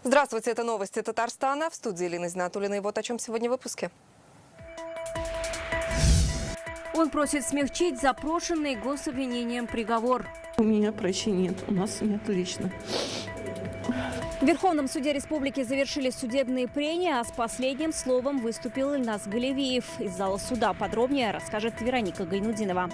Здравствуйте, это новости Татарстана. В студии Елена Знатулина. И вот о чем сегодня в выпуске. Он просит смягчить запрошенный гособвинением приговор. У меня прощения нет, у нас нет лично. В Верховном суде республики завершили судебные прения, а с последним словом выступил Ильназ Галевиев. Из зала суда подробнее расскажет Вероника Гайнудинова.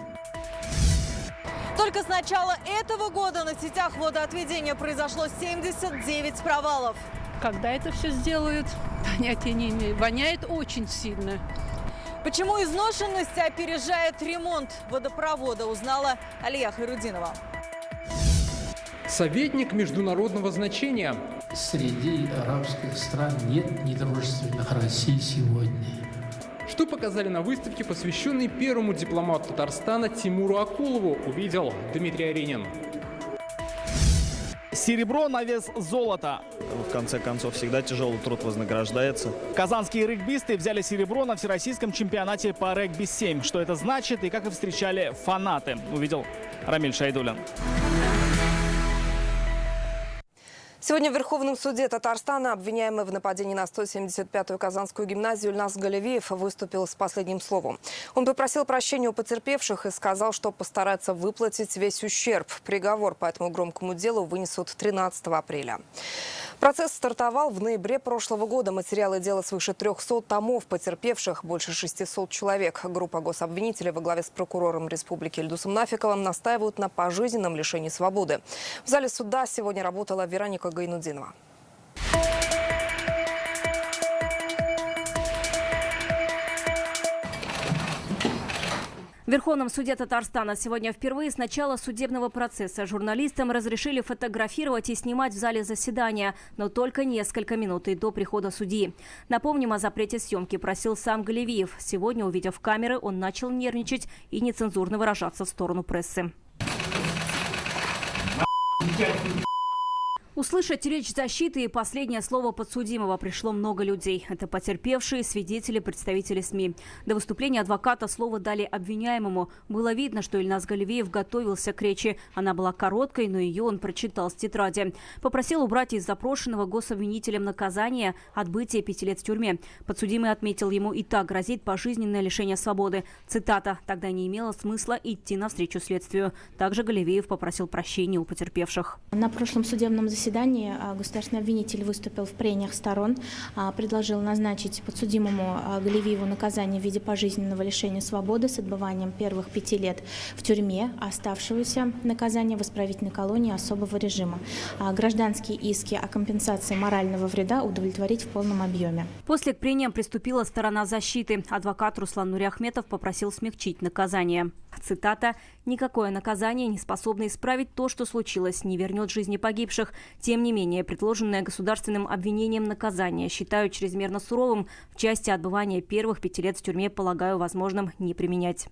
Только с начала этого года на сетях водоотведения произошло 79 провалов. Когда это все сделают, понятия не имею. Воняет очень сильно. Почему изношенность опережает ремонт водопровода, узнала Алия Хайрудинова. Советник международного значения. Среди арабских стран нет недружественных России сегодня. Что показали на выставке, посвященной первому дипломату Татарстана Тимуру Акулову, увидел Дмитрий Аренин. Серебро на вес золота. В конце концов, всегда тяжелый труд вознаграждается. Казанские регбисты взяли серебро на всероссийском чемпионате по регби-7. Что это значит и как их встречали фанаты, увидел Рамиль Шайдулин. Сегодня в Верховном суде Татарстана обвиняемый в нападении на 175-ю Казанскую гимназию Ильназ Галевиев выступил с последним словом. Он попросил прощения у потерпевших и сказал, что постарается выплатить весь ущерб. Приговор по этому громкому делу вынесут 13 апреля. Процесс стартовал в ноябре прошлого года. Материалы дела свыше 300 томов, потерпевших больше 600 человек. Группа гособвинителей во главе с прокурором республики Ильдусом Нафиковым настаивают на пожизненном лишении свободы. В зале суда сегодня работала Вероника Гайнудинова. В Верховном суде Татарстана сегодня впервые с начала судебного процесса журналистам разрешили фотографировать и снимать в зале заседания, но только несколько минут до прихода судьи. Напомним, о запрете съемки просил сам Галевиев. Сегодня, увидев камеры, он начал нервничать и нецензурно выражаться в сторону прессы. Услышать речь защиты и последнее слово подсудимого пришло много людей. Это потерпевшие, свидетели, представители СМИ. До выступления адвоката слово дали обвиняемому. Было видно, что Ильназ Галевиев готовился к речи. Она была короткой, но ее он прочитал с тетради. Попросил убрать из запрошенного гособвинителем наказания отбытие 5 лет в тюрьме. Подсудимый отметил, ему и так грозит пожизненное лишение свободы. Цитата: «Тогда не имело смысла идти навстречу следствию». Также Галевиев попросил прощения у потерпевших. На прошлом судебном заседании государственный обвинитель выступил в прениях сторон, предложил назначить подсудимому Галевиеву наказание в виде пожизненного лишения свободы с отбыванием первых 5 лет в тюрьме, а оставшегося наказания в исправительной колонии особого режима. Гражданские иски о компенсации морального вреда удовлетворить в полном объеме. После к прениям приступила сторона защиты. Адвокат Руслан Нуриахметов попросил смягчить наказание. Цитата: «Никакое наказание не способно исправить то, что случилось, не вернет жизни погибших. Тем не менее, предложенное государственным обвинением наказание считаю чрезмерно суровым. В части отбывания первых 5 лет в тюрьме полагаю возможным не применять».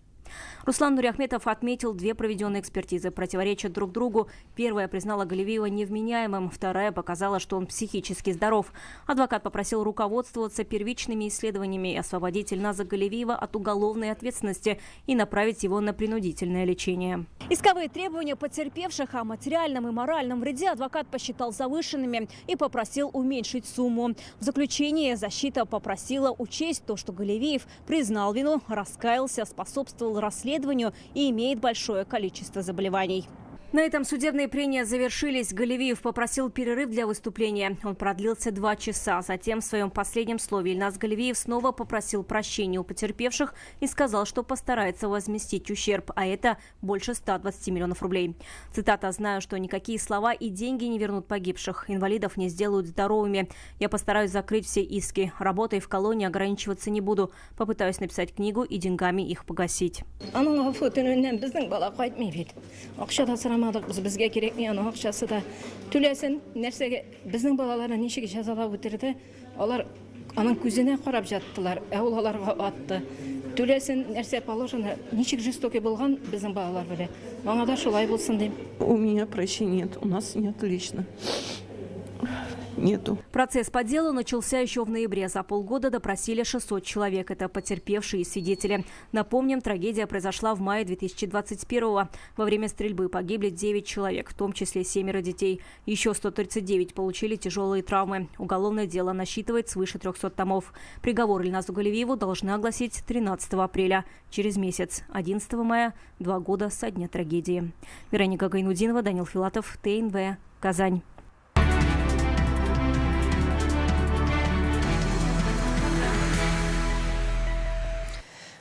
Руслан Нуриахметов отметил, 2 проведенные экспертизы противоречат друг другу. Первая признала Галевиева невменяемым, вторая показала, что он психически здоров. Адвокат попросил руководствоваться первичными исследованиями и освободить Ильназа Галевиева от уголовной ответственности и направить его на принудительное лечение. Исковые требования потерпевших о материальном и моральном вреде адвокат посчитал завышенными и попросил уменьшить сумму. В заключении защита попросила учесть то, что Галевиев признал вину, раскаялся, способствовал расследованию и имеет большое количество заболеваний. На этом судебные прения завершились. Галевиев попросил перерыв для выступления. Он продлился 2 часа. Затем в своем последнем слове Ильназ Галевиев снова попросил прощения у потерпевших и сказал, что постарается возместить ущерб, а это больше 120 миллионов рублей. Цитата: «Знаю, что никакие слова и деньги не вернут погибших. Инвалидов не сделают здоровыми. Я постараюсь закрыть все иски. Работой в колонии ограничиваться не буду. Попытаюсь написать книгу и деньгами их погасить». Бізге керек не ана ақшасы да төлесін нәрсеге біздің балалары нешеге жазалап өтірді, олар аның көзіне қарап жаттылар, оларға атты. Төлесін нәрсе положено, нешек жестоки болған біздің балалар біле. Маңада шулай болсын дейм. У меня прощения нет, у нас нет лично. нету. Процесс по делу начался еще в ноябре. За полгода допросили 600 человек. Это потерпевшие и свидетели. Напомним, трагедия произошла в мае 2021-го. Во время стрельбы погибли 9 человек, в том числе 7 детей. Еще 139 получили тяжелые травмы. Уголовное дело насчитывает свыше 300 томов. Приговор Ильназу Галевиеву должны огласить 13 апреля. Через месяц, 11 мая, 2 года со дня трагедии. Вероника Гайнудинова, Данил Филатов, ТНВ, Казань.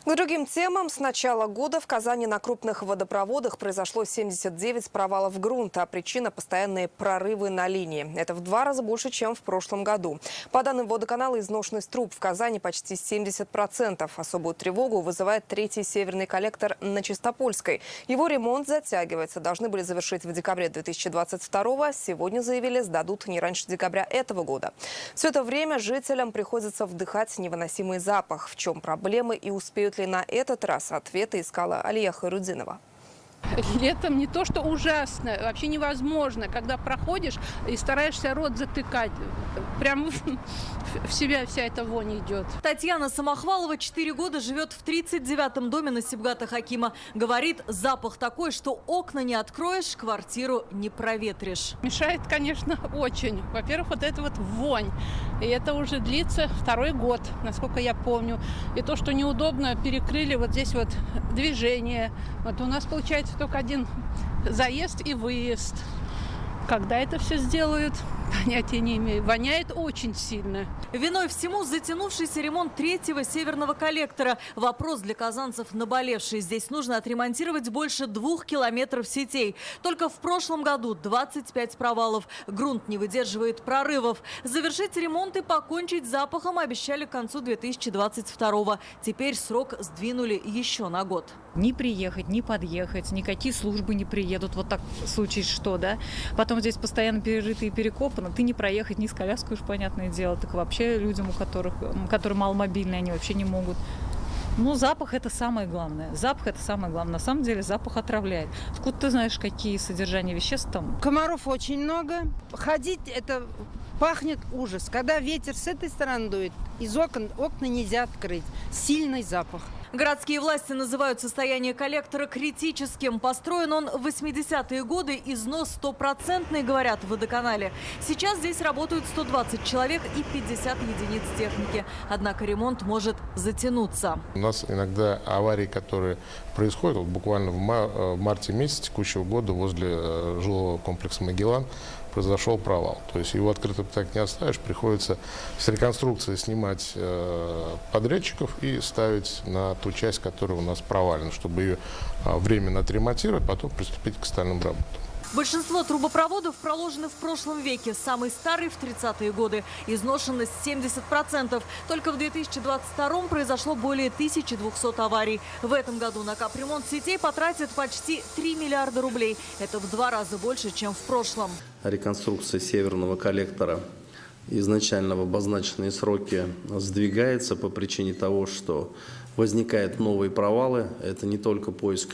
К другим темам. С начала года в Казани на крупных водопроводах произошло 79 провалов грунта. Причина – постоянные прорывы на линии. Это в 2 раза больше, чем в прошлом году. По данным водоканала, изношенность труб в Казани почти 70%. Особую тревогу вызывает 3-й северный коллектор на Чистопольской. Его ремонт затягивается. Должны были завершить в декабре 2022-го. Сегодня заявили, сдадут не раньше декабря этого года. Все это время жителям приходится вдыхать невыносимый запах. В чем проблемы и успеют ли на этот раз? Ответы искала Алия Хайрудинова. Летом не то, что ужасно, вообще невозможно, когда проходишь и стараешься рот затыкать. Прям в себя вся эта вонь идет. Татьяна Самохвалова 4 года живет в 39-м доме на Сибгата Хакима. Говорит, запах такой, что окна не откроешь, квартиру не проветришь. Мешает, конечно, очень. Во-первых, вот эта вот вонь. И это уже длится 2-й год, насколько я помню. И то, что неудобно, перекрыли вот здесь вот движение. Вот у нас получается только один заезд и выезд. Когда это все сделают, понятия не имею. Воняет очень сильно. Виной всему затянувшийся ремонт 3-го северного коллектора. Вопрос для казанцев наболевший. Здесь нужно отремонтировать больше 2 километров сетей. Только в прошлом году 25 провалов. Грунт не выдерживает прорывов. Завершить ремонт и покончить с запахом обещали к концу 2022-го. Теперь срок сдвинули еще на год. Ни приехать, ни подъехать, никакие службы не приедут. Вот так случись что, да. Потом здесь постоянно перерыто и перекопано. Ты не проехать, не с коляской, уж понятное дело. Так вообще людям, которые маломобильные, они вообще не могут. Ну, запах – это самое главное. Запах – это самое главное. На самом деле запах отравляет. Откуда ты знаешь, какие содержания веществ там? Комаров очень много. Ходить – это пахнет ужас. Когда ветер с этой стороны дует, из окна нельзя открыть. Сильный запах. Городские власти называют состояние коллектора критическим. Построен он в 80-е годы, износ 100%, говорят в водоканале. Сейчас здесь работают 120 человек и 50 единиц техники. Однако ремонт может затянуться. У нас иногда аварии, которые происходят, вот буквально в марте месяце текущего года возле жилого комплекса «Магеллан» произошел провал. То есть его открыто так не оставишь, приходится с реконструкции снимать подрядчиков и ставить на ту часть, которая у нас провалена, чтобы ее временно отремонтировать, потом приступить к остальным работам. Большинство трубопроводов проложены в прошлом веке. Самый старый в 30-е годы. Изношенность 70%. Только в 2022-м произошло более 1200 аварий. В этом году на капремонт сетей потратят почти 3 миллиарда рублей. Это в 2 раза больше, чем в прошлом. Реконструкция северного коллектора изначально в обозначенные сроки сдвигается по причине того, что возникают новые провалы. Это не только поиск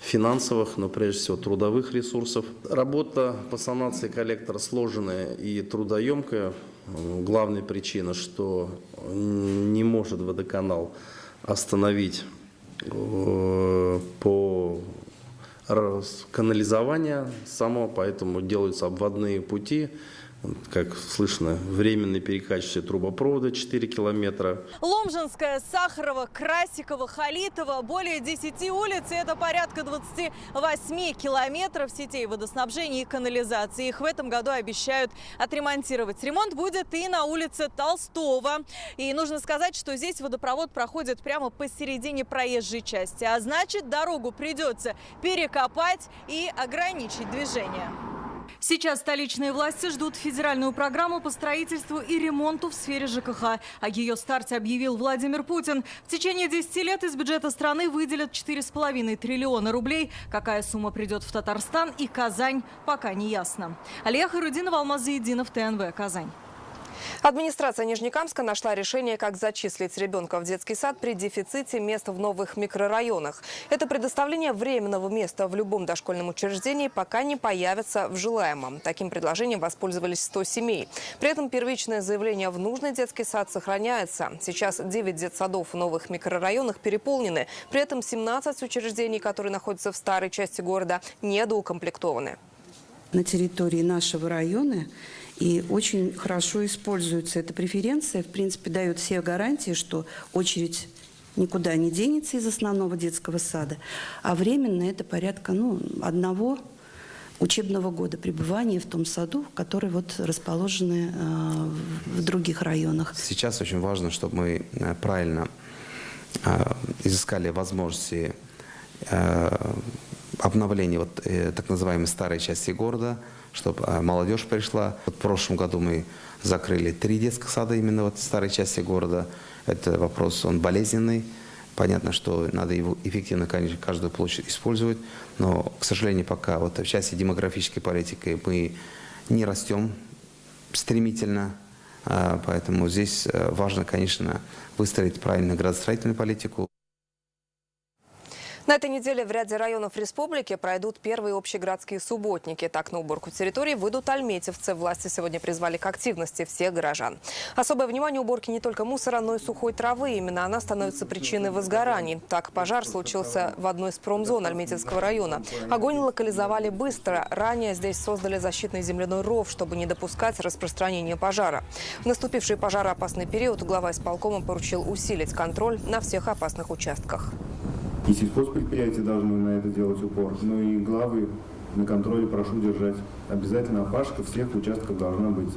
финансовых, но прежде всего трудовых ресурсов. Работа по санации коллектора сложная и трудоемкая. Главная причина, что не может водоканал остановить по канализованию самого, поэтому делаются обводные пути. Как слышно, временной перекачивания трубопровода 4 километра. Ломжинская, Сахарова, Красикова, Халитова. Более 10 улиц. И это порядка 28 километров сетей водоснабжения и канализации. Их в этом году обещают отремонтировать. Ремонт будет и на улице Толстого. И нужно сказать, что здесь водопровод проходит прямо посередине проезжей части. А значит, дорогу придется перекопать и ограничить движение. Сейчас столичные власти ждут федеральную программу по строительству и ремонту в сфере ЖКХ. О ее старте объявил Владимир Путин. В течение 10 лет из бюджета страны выделят 4,5 триллиона рублей. Какая сумма придет в Татарстан и Казань, пока не ясно. Алия Хайрудинова, Алмаз Заединов, ТНВ, Казань. Администрация Нижнекамска нашла решение, как зачислить ребенка в детский сад при дефиците мест в новых микрорайонах. Это предоставление временного места в любом дошкольном учреждении пока не появится в желаемом. Таким предложением воспользовались 100 семей. При этом первичное заявление в нужный детский сад сохраняется. Сейчас 9 детсадов в новых микрорайонах переполнены. При этом 17 учреждений, которые находятся в старой части города, недоукомплектованы. На территории нашего района и очень хорошо используется эта преференция. В принципе, дает все гарантии, что очередь никуда не денется из основного детского сада. А временно это порядка одного учебного года пребывания в том саду, который расположены в других районах. Сейчас очень важно, чтобы мы правильно изыскали возможности обновления так называемой старой части города, чтобы молодежь пришла. В прошлом году мы закрыли 3 детских сада именно в старой части города. Это вопрос, он болезненный. Понятно, что надо его эффективно, конечно, каждую площадь использовать. Но, к сожалению, пока в части демографической политики мы не растем стремительно. Поэтому здесь важно, конечно, выстроить правильную градостроительную политику. На этой неделе в ряде районов республики пройдут первые общегородские субботники. Так, на уборку территорий выйдут альметьевцы. Власти сегодня призвали к активности всех горожан. Особое внимание уборке не только мусора, но и сухой травы. Именно она становится причиной возгораний. Так, пожар случился в одной из промзон Альметьевского района. Огонь локализовали быстро. Ранее здесь создали защитный земляной ров, чтобы не допускать распространения пожара. В наступивший пожароопасный период глава исполкома поручил усилить контроль на всех опасных участках. И сельхозпредприятия должны на это делать упор. Ну и главы на контроле прошу держать. Обязательно опашка всех участков должна быть.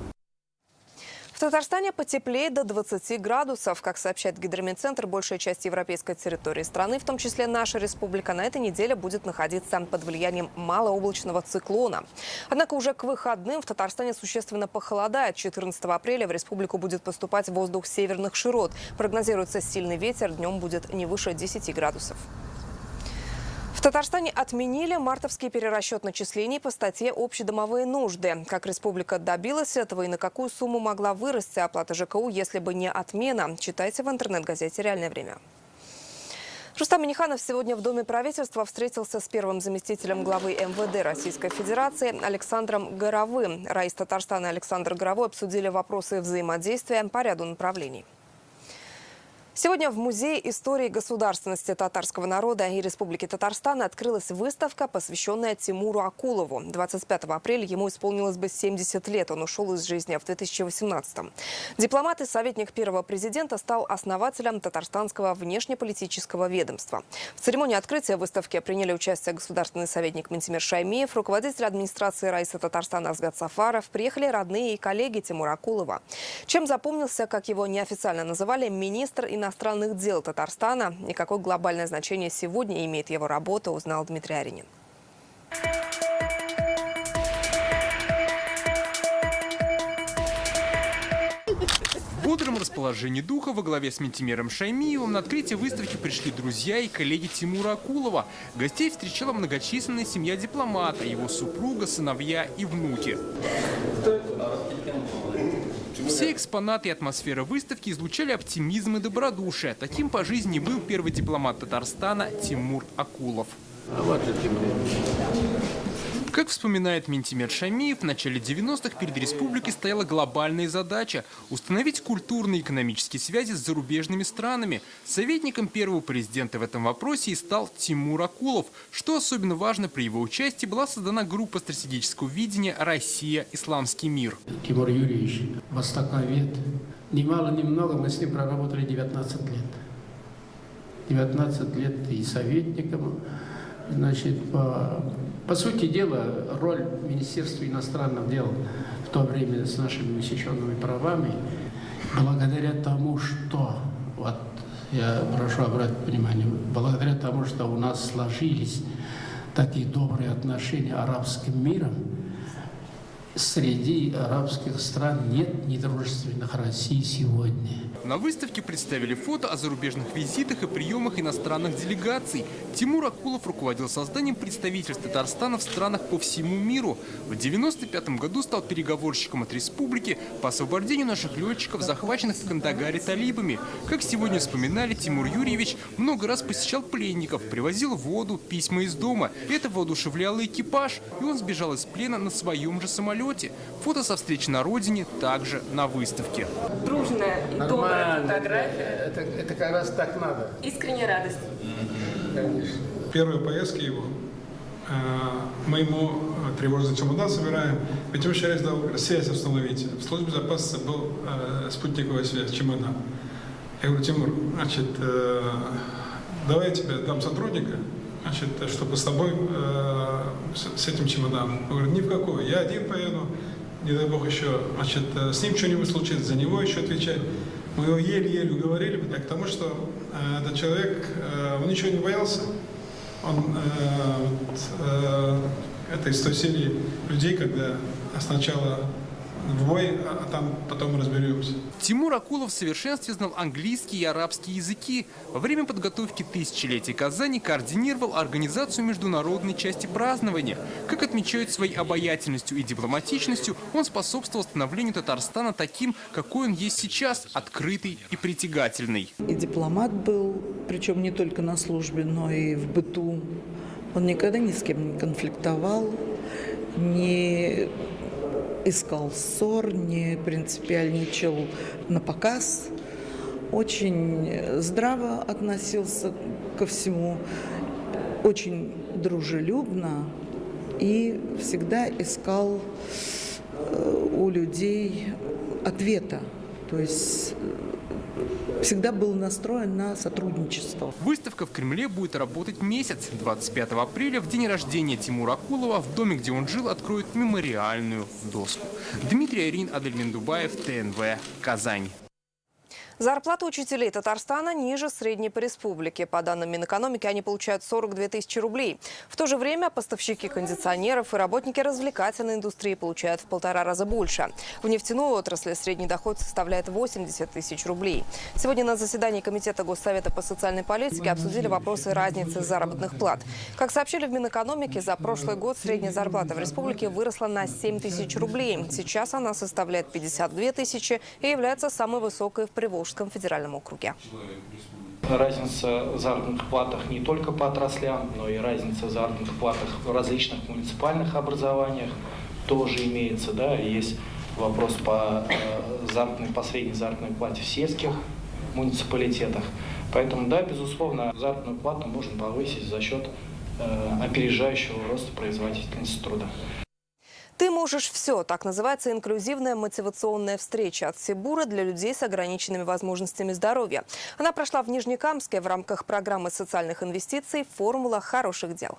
В Татарстане потеплеет до 20 градусов. Как сообщает Гидрометцентр, большая часть европейской территории страны, в том числе наша республика, на этой неделе будет находиться под влиянием малооблачного циклона. Однако уже к выходным в Татарстане существенно похолодает. 14 апреля в республику будет поступать воздух северных широт. Прогнозируется сильный ветер, днем будет не выше 10 градусов. В Татарстане отменили мартовский перерасчет начислений по статье «Общедомовые нужды». Как республика добилась этого и на какую сумму могла вырасти оплата ЖКУ, если бы не отмена, читайте в интернет-газете «Реальное время». Рустам Минниханов сегодня в Доме правительства встретился с первым заместителем главы МВД Российской Федерации Александром Горовым. Раис Татарстана и Александр Горовой обсудили вопросы взаимодействия по ряду направлений. Сегодня в Музее истории государственности татарского народа и Республики Татарстан открылась выставка, посвященная Тимуру Акулову. 25 апреля ему исполнилось бы 70 лет. Он ушел из жизни в 2018-м. Дипломат и советник первого президента, стал основателем татарстанского внешнеполитического ведомства. В церемонии открытия выставки приняли участие государственный советник Ментимир Шаймиев, руководитель администрации Раиса Татарстана Азгат Сафаров, приехали родные и коллеги Тимура Акулова. Чем запомнился, как его неофициально называли, министр иностранных дел Татарстана и какое глобальное значение сегодня имеет его работа, узнал Дмитрий Аринин. В бодром расположении духа во главе с Ментимиром Шаймиевым на открытие выставки пришли друзья и коллеги Тимура Акулова. Гостей встречала многочисленная семья дипломата, его супруга, сыновья и внуки. Все экспонаты и атмосфера выставки излучали оптимизм и добродушие. Таким по жизни был первый дипломат Татарстана Тимур Акулов. Как вспоминает Ментимир Шаймиев, в начале 90-х перед республикой стояла глобальная задача – установить культурные и экономические связи с зарубежными странами. Советником первого президента в этом вопросе и стал Тимур Акулов. Что особенно важно, при его участии была создана группа стратегического видения «Россия. Исламский мир». Тимур Юрьевич, востоковед. Ни мало ни много мы с ним проработали 19 лет. 19 лет и советником. Значит, по сути дела, роль Министерства иностранных дел в то время с нашими усеченными правами, благодаря тому, что, вот я прошу обратить внимание, благодаря тому, что у нас сложились такие добрые отношения с арабским миром, Среди арабских стран нет недружественных России сегодня. На выставке представили фото о зарубежных визитах и приемах иностранных делегаций. Тимур Акулов руководил созданием представительств Татарстана в странах по всему миру. В 1995 году стал переговорщиком от республики по освобождению наших летчиков, захваченных в Кандагаре талибами. Как сегодня вспоминали, Тимур Юрьевич много раз посещал пленников, привозил воду, письма из дома. Это воодушевляло экипаж, и он сбежал из плена на своем же самолете. Фото со встречи на родине также на выставке. Дружная и добрая фотография. Это как раз так надо. Искренняя радость. Конечно. Первые поездки его, мы ему тревожный чемодан собираем. Ведь ему еще раз дал связь установить. В службе безопасности был спутниковая связь, чемодан. Я говорю: Тимур, значит, давай я тебе дам сотрудника, значит, чтобы с тобой, с этим чемоданом. Я говорю: ни в какой, я один поеду, не дай бог еще, значит, с ним что-нибудь случится, за него еще отвечать. Мы его еле-еле уговорили, к тому, что этот человек, он ничего не боялся. Он это из той серии людей, когда сначала в бой, а там потом разберемся. Тимур Акулов в совершенстве знал английский и арабский языки. Во время подготовки тысячелетия Казани координировал организацию международной части празднования. Как отмечают своей обаятельностью и дипломатичностью, он способствовал становлению Татарстана таким, какой он есть сейчас, открытый и притягательный. И дипломат был, причем не только на службе, но и в быту. Он никогда ни с кем не конфликтовал, не искал ссор, не принципиальничал на показ. Очень здраво относился ко всему, очень дружелюбно и всегда искал у людей ответа. То есть всегда был настроен на сотрудничество. Выставка в Кремле будет работать месяц. 25 апреля, в день рождения Тимура Акулова, в доме, где он жил, откроют мемориальную доску. Дмитрий Арин, Адель Мендубаев, ТНВ, Казань. Зарплата учителей Татарстана ниже средней по республике. По данным Минэкономики, они получают 42 тысячи рублей. В то же время поставщики кондиционеров и работники развлекательной индустрии получают в 1,5 раза больше. В нефтяной отрасли средний доход составляет 80 тысяч рублей. Сегодня на заседании Комитета Госсовета по социальной политике обсудили вопросы разницы заработных плат. Как сообщили в Минэкономике, за прошлый год средняя зарплата в республике выросла на 7 тысяч рублей. Сейчас она составляет 52 тысячи и является самой высокой в Приволжском федеральном округе. Разница в заработных платах не только по отраслям, но и разница в заработных платах в различных муниципальных образованиях тоже имеется. Да? Есть вопрос по средней заработной плате в сельских муниципалитетах. Поэтому, да, безусловно, заработную плату можно повысить за счет опережающего роста производительности труда. «Ты можешь все» – так называется инклюзивная мотивационная встреча от Сибура для людей с ограниченными возможностями здоровья. Она прошла в Нижнекамске в рамках программы социальных инвестиций «Формула хороших дел».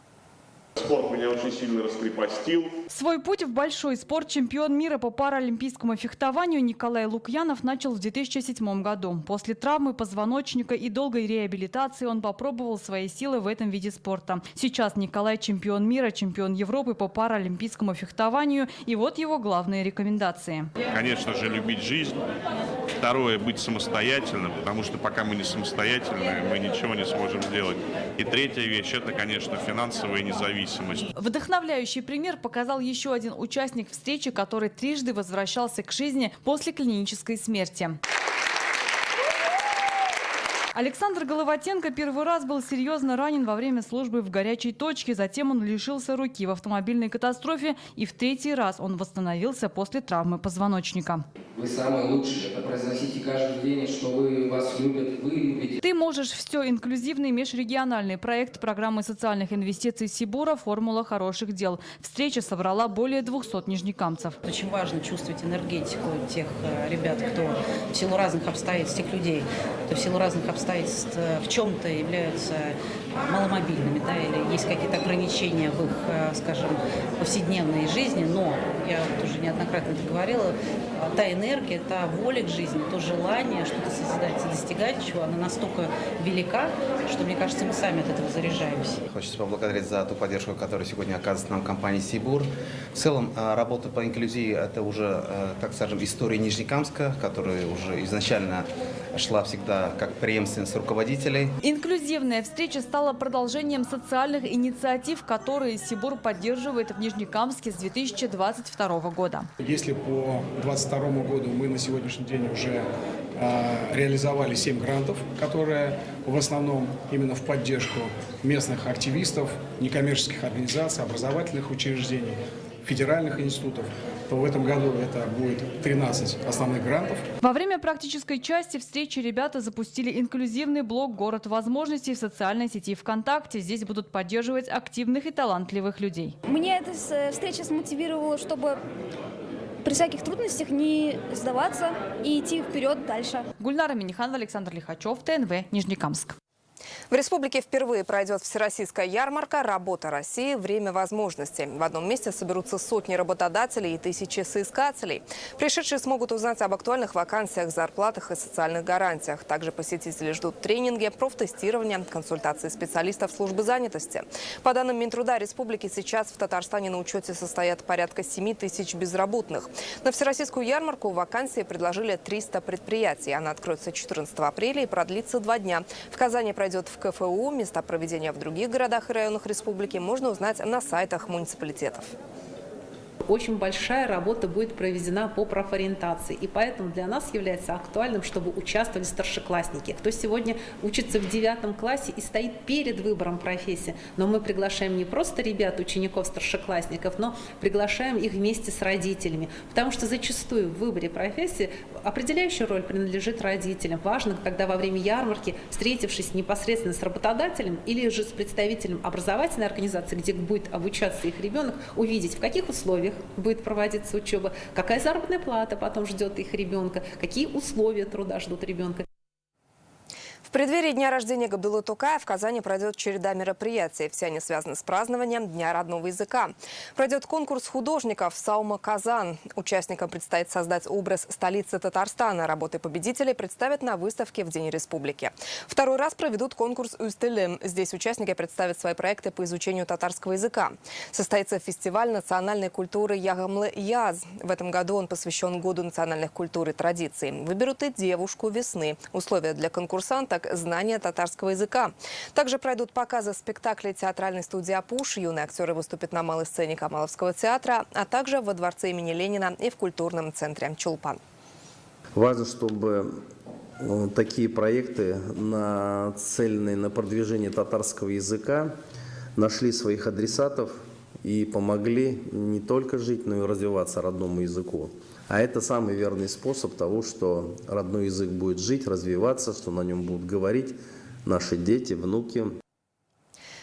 Спорт меня очень сильно раскрепостил. Свой путь в большой спорт чемпион мира по паралимпийскому фехтованию Николай Лукьянов начал в 2007 году. После травмы позвоночника и долгой реабилитации он попробовал свои силы в этом виде спорта. Сейчас Николай чемпион мира, чемпион Европы по паралимпийскому фехтованию. И вот его главные рекомендации. Конечно же, любить жизнь. Второе, быть самостоятельным, потому что пока мы не самостоятельны, мы ничего не сможем сделать. И третья вещь – это, конечно, финансовая независимость. Вдохновляющий пример показал еще один участник встречи, который трижды возвращался к жизни после клинической смерти. Александр Головатенко первый раз был серьезно ранен во время службы в горячей точке. Затем он лишился руки в автомобильной катастрофе. И в третий раз он восстановился после травмы позвоночника. Вы самые лучшие. Произносите каждый день, что вас любят, вы любите. «Ты можешь все» – инклюзивный межрегиональный проект программы социальных инвестиций Сибура «Формула хороших дел». Встреча собрала более 200 нижнекамцев. Очень важно чувствовать энергетику тех ребят, кто в силу разных обстоятельств, тех людей, кто в силу разных обстоятельств обстоятельств в чем-то являются маломобильными, да, или есть какие-то ограничения в их, скажем, повседневной жизни, но, я вот уже неоднократно это говорила, та энергия, та воля к жизни, то желание что-то созидать и достигать чего, она настолько велика, что, мне кажется, мы сами от этого заряжаемся. Хочется поблагодарить за ту поддержку, которую сегодня оказывает нам компания «Сибур». В целом, работа по инклюзии – это уже, так скажем, история Нижнекамска, которая уже изначально шла всегда как преемственность руководителей. Инклюзивная встреча стала продолжением социальных инициатив, которые Сибур поддерживает в Нижнекамске с 2022 года. Если по 2022 году мы на сегодняшний день уже реализовали 7 грантов, которые в основном именно в поддержку местных активистов, некоммерческих организаций, образовательных учреждений, федеральных институтов, то в этом году это будет 13 основных грантов. Во время практической части встречи ребята запустили инклюзивный блог «Город возможностей» в социальной сети ВКонтакте. Здесь будут поддерживать активных и талантливых людей. Мне эта встреча смотивировала, чтобы при всяких трудностях не сдаваться и идти вперед дальше. Гульнара Миниханова, Александр Лихачев, ТНВ, Нижнекамск. В республике впервые пройдет всероссийская ярмарка «Работа России. Время возможностей». В одном месте соберутся сотни работодателей и тысячи соискателей. Пришедшие смогут узнать об актуальных вакансиях, зарплатах и социальных гарантиях. Также посетители ждут тренинги, профтестирования, консультации специалистов службы занятости. По данным Минтруда республики, сейчас в Татарстане на учете состоят порядка 7 тысяч безработных. На всероссийскую ярмарку вакансии предложили 300 предприятий. Она откроется 14 апреля и продлится 2 дня. В Казани пройдет в КФУ. Места проведения в других городах и районах республики можно узнать на сайтах муниципалитетов. Очень большая работа будет проведена по профориентации. И поэтому для нас является актуальным, чтобы участвовали старшеклассники. Кто сегодня учится в 9 классе и стоит перед выбором профессии. Но мы приглашаем не просто ребят, учеников, старшеклассников, но приглашаем их вместе с родителями. Потому что зачастую в выборе профессии определяющая роль принадлежит родителям. Важно, когда во время ярмарки, встретившись непосредственно с работодателем или же с представителем образовательной организации, где будет обучаться их ребенок, увидеть, в каких условиях будет проводиться учеба, какая заработная плата потом ждет их ребенка, какие условия труда ждут ребенка. В преддверии дня рождения Габдуллы Токая в Казани пройдет череда мероприятий. Все они связаны с празднованием Дня родного языка. Пройдет конкурс художников «Саума Казан». Участникам предстоит создать образ столицы Татарстана. Работы победителей представят на выставке в День Республики. Второй раз проведут конкурс «Устелем». Здесь участники представят свои проекты по изучению татарского языка. Состоится фестиваль национальной культуры Ягамлы-Яз. В этом году он посвящен Году национальных культур и традиций. Выберут и девушку весны. Условия для конкурсанток – знание татарского языка. Также пройдут показы спектаклей театральной студии «Апуш». Юные актеры выступят на малой сцене Камаловского театра, а также во дворце имени Ленина и в культурном центре Чулпан. Важно, чтобы такие проекты, нацеленные на продвижение татарского языка, нашли своих адресатов и помогли не только жить, но и развиваться родному языку. А это самый верный способ того, что родной язык будет жить, развиваться, что на нем будут говорить наши дети, внуки.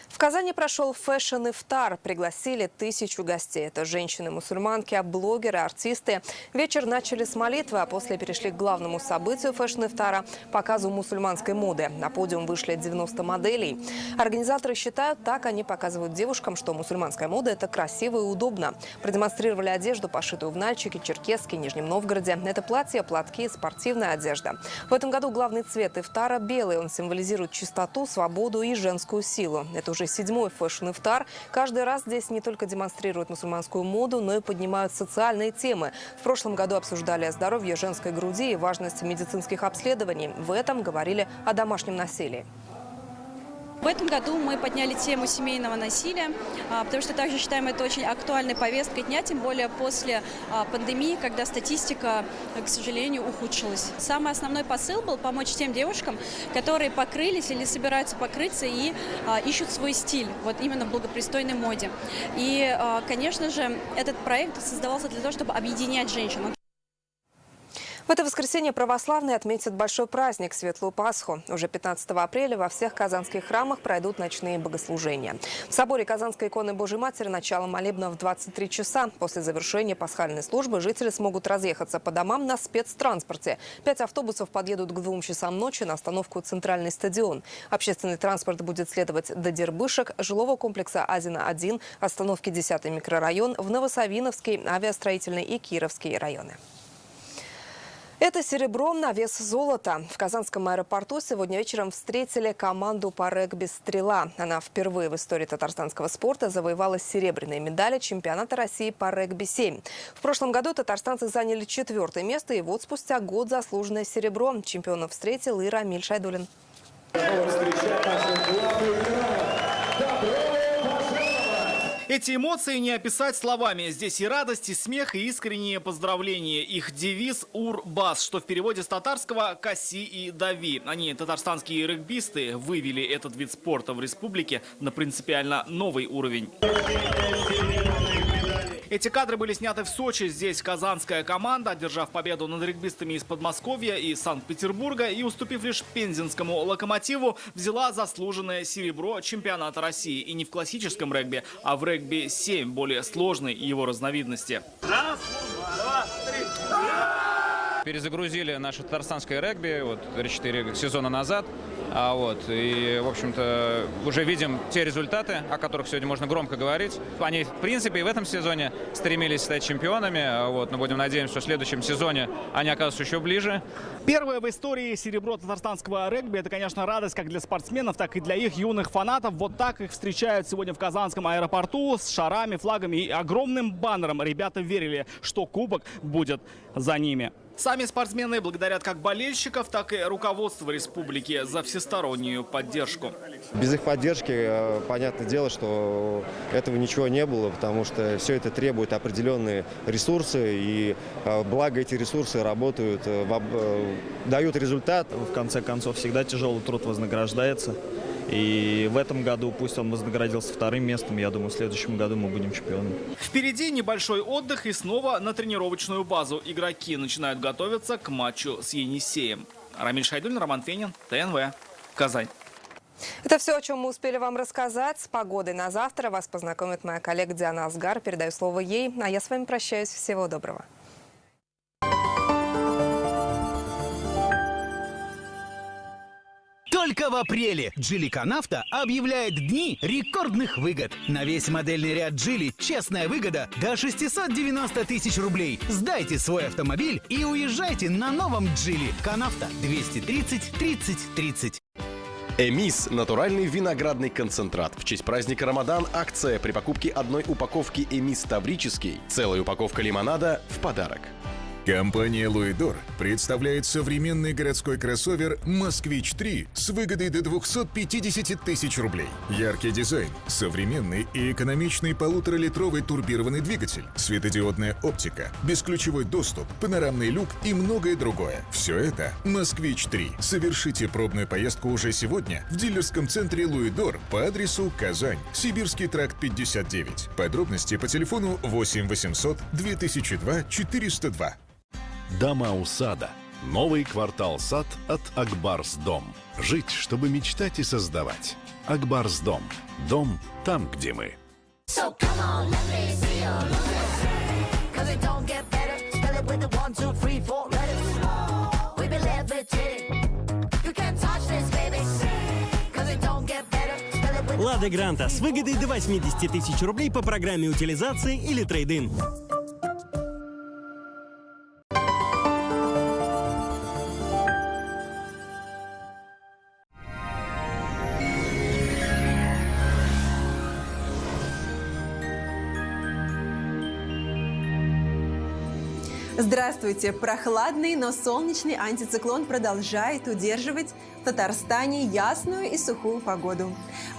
В Казани прошел фэшн-ифтар. Пригласили 1000 гостей. Это женщины-мусульманки, блогеры, артисты. Вечер начали с молитвы, а после перешли к главному событию фэшн-ифтара – показу мусульманской моды. На подиум вышли 90 моделей. Организаторы считают, так они показывают девушкам, что мусульманская мода – это красиво и удобно. Продемонстрировали одежду, пошитую в Нальчике, Черкесске, Нижнем Новгороде. Это платья, платки, спортивная одежда. В этом году главный цвет ифтара – белый. Он символизирует чистоту, свободу и женскую силу. Это уже 7-й фэшн-ифтар. Каждый раз здесь не только демонстрируют мусульманскую моду, но и поднимают социальные темы. В прошлом году обсуждали здоровье женской груди и важность медицинских обследований. В этом говорили о домашнем насилии. В этом году мы подняли тему семейного насилия, потому что также считаем это очень актуальной повесткой дня, тем более после пандемии, когда статистика, к сожалению, ухудшилась. Самый основной посыл был помочь тем девушкам, которые покрылись или собираются покрыться и ищут свой стиль, вот именно в благопристойной моде. И, конечно же, этот проект создавался для того, чтобы объединять женщин. В В это воскресенье православные отметят большой праздник – Светлую Пасху. Уже 15 апреля во всех казанских храмах пройдут ночные богослужения. В соборе Казанской иконы Божьей Матери начало молебна в 23 часа. После завершения пасхальной службы жители смогут разъехаться по домам на спецтранспорте. 5 автобусов подъедут к 2 часам ночи на остановку «Центральный стадион». Общественный транспорт будет следовать до Дербышек, жилого комплекса Азина-1, остановки 10-й микрорайон, в Новосавиновский, авиастроительный и Кировский районы. Это серебро на вес золота. В Казанском аэропорту сегодня вечером встретили команду по регби «Стрела». Она впервые в истории татарстанского спорта завоевала серебряные медали чемпионата России по регби-7. В прошлом году татарстанцы заняли 4-е место, и вот спустя год заслуженное серебро чемпионов встретил и Рамиль Шайдуллин. Эти эмоции не описать словами. Здесь и радость, и смех, и искренние поздравления. Их девиз «Ур-бас», что в переводе с татарского «Каси и дави». Они, татарстанские регбисты, вывели этот вид спорта в республике на принципиально новый уровень. Эти кадры были сняты в Сочи. Здесь казанская команда, одержав победу над регбистами из Подмосковья и Санкт-Петербурга и уступив лишь пензенскому «Локомотиву», взяла заслуженное серебро чемпионата России. И не в классическом регби, а в регби-7, более сложной его разновидности. Раз, два, три. Перезагрузили наше татарстанское регби 4 сезона назад. И, в общем-то, уже видим те результаты, о которых сегодня можно громко говорить. Они, в принципе, и в этом сезоне стремились стать чемпионами. Но будем надеяться, что в следующем сезоне они окажутся еще ближе. Первое в истории серебро татарстанского регби – это, конечно, радость как для спортсменов, так и для их юных фанатов. Вот так их встречают сегодня в Казанском аэропорту с шарами, флагами и огромным баннером. Ребята верили, что кубок будет за ними. Сами спортсмены благодарят как болельщиков, так и руководство республики за всестороннюю поддержку. Без их поддержки, понятное дело, что этого ничего не было, потому что все это требует определенные ресурсы, и благо эти ресурсы работают, дают результат. В конце концов, всегда тяжелый труд вознаграждается. И в этом году, пусть он вознаградился 2-м местом, я думаю, в следующем году мы будем чемпионами. Впереди небольшой отдых и снова на тренировочную базу. Игроки начинают готовиться к матчу с Енисеем. Рамиль Шайдуллин, Роман Фенин, ТНВ, Казань. Это все, о чем мы успели вам рассказать. С погодой на завтра вас познакомит моя коллега Диана Асгар. Передаю слово ей, а я с вами прощаюсь. Всего доброго. Только в апреле Geely Naft объявляет дни рекордных выгод. На весь модельный ряд Geely честная выгода до 690 тысяч рублей. Сдайте свой автомобиль и уезжайте на новом Geely Naft 230 30 30. Эмис – натуральный виноградный концентрат. В честь праздника Рамадан акция при покупке одной упаковки Эмис Таврический. Целая упаковка лимонада в подарок. Компания «Луидор» представляет современный городской кроссовер «Москвич-3» с выгодой до 250 тысяч рублей. Яркий дизайн, современный и экономичный 1,5-литровый турбированный двигатель, светодиодная оптика, бесключевой доступ, панорамный люк и многое другое. Все это «Москвич-3». Совершите пробную поездку уже сегодня в дилерском центре «Луидор» по адресу Казань, Сибирский тракт 59. Подробности по телефону 8 800 2002 402. Дома у сада. Новый квартал сад от Акбарс Дом. Жить, чтобы мечтать и создавать. Акбарс Дом. Дом там, где мы. Лада Гранта с выгодой до 80 тысяч рублей по программе утилизации или трейд-ин. Здравствуйте! Прохладный, но солнечный антициклон продолжает удерживать в Татарстане ясную и сухую погоду.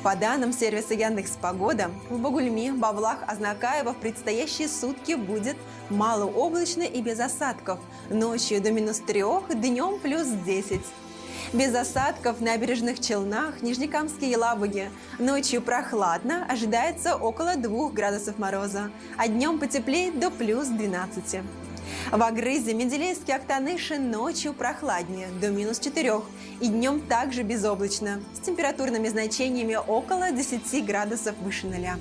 По данным сервиса Яндекс.Погода, в Бугульме, Бавлах, Азнакаево в предстоящие сутки будет малооблачно и без осадков. Ночью до -3, днем +10. Без осадков в набережных Челнах, Нижнекамске и Елабуге. Ночью прохладно, ожидается около 2 градусов мороза, а днем потеплеет до +12. В Агрызе, Менделеевске, Актаныше ночью прохладнее, до -4, и днем также безоблачно, с температурными значениями около 10 градусов выше нуля.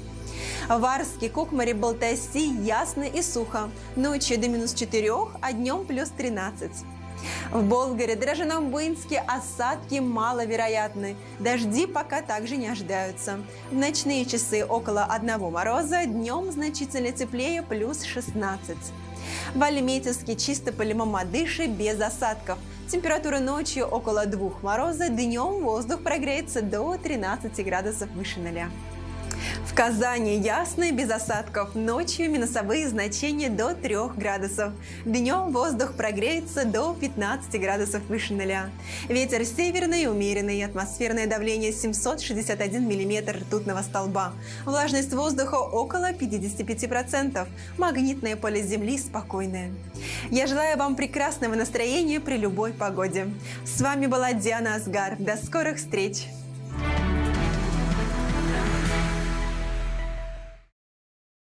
В Арске, Кукмаре, Балтаси ясно и сухо, ночью до -4, а днем +13. В Болгаре, Дрожжином, Буинске осадки маловероятны. Дожди пока также не ожидаются. В ночные часы около 1 мороза, днем значительно теплее +16. В Альметьевске, Чистополе, Мамадыше без осадков. Температура ночью около 2 мороза, днем воздух прогреется до 13 градусов выше нуля. В Казани ясно и без осадков. Ночью минусовые значения до 3 градусов. Днем воздух прогреется до 15 градусов выше нуля. Ветер северный, умеренный. Атмосферное давление 761 миллиметр ртутного столба. Влажность воздуха около 55%. Магнитное поле Земли спокойное. Я желаю вам прекрасного настроения при любой погоде. С вами была Диана Асгар. До скорых встреч!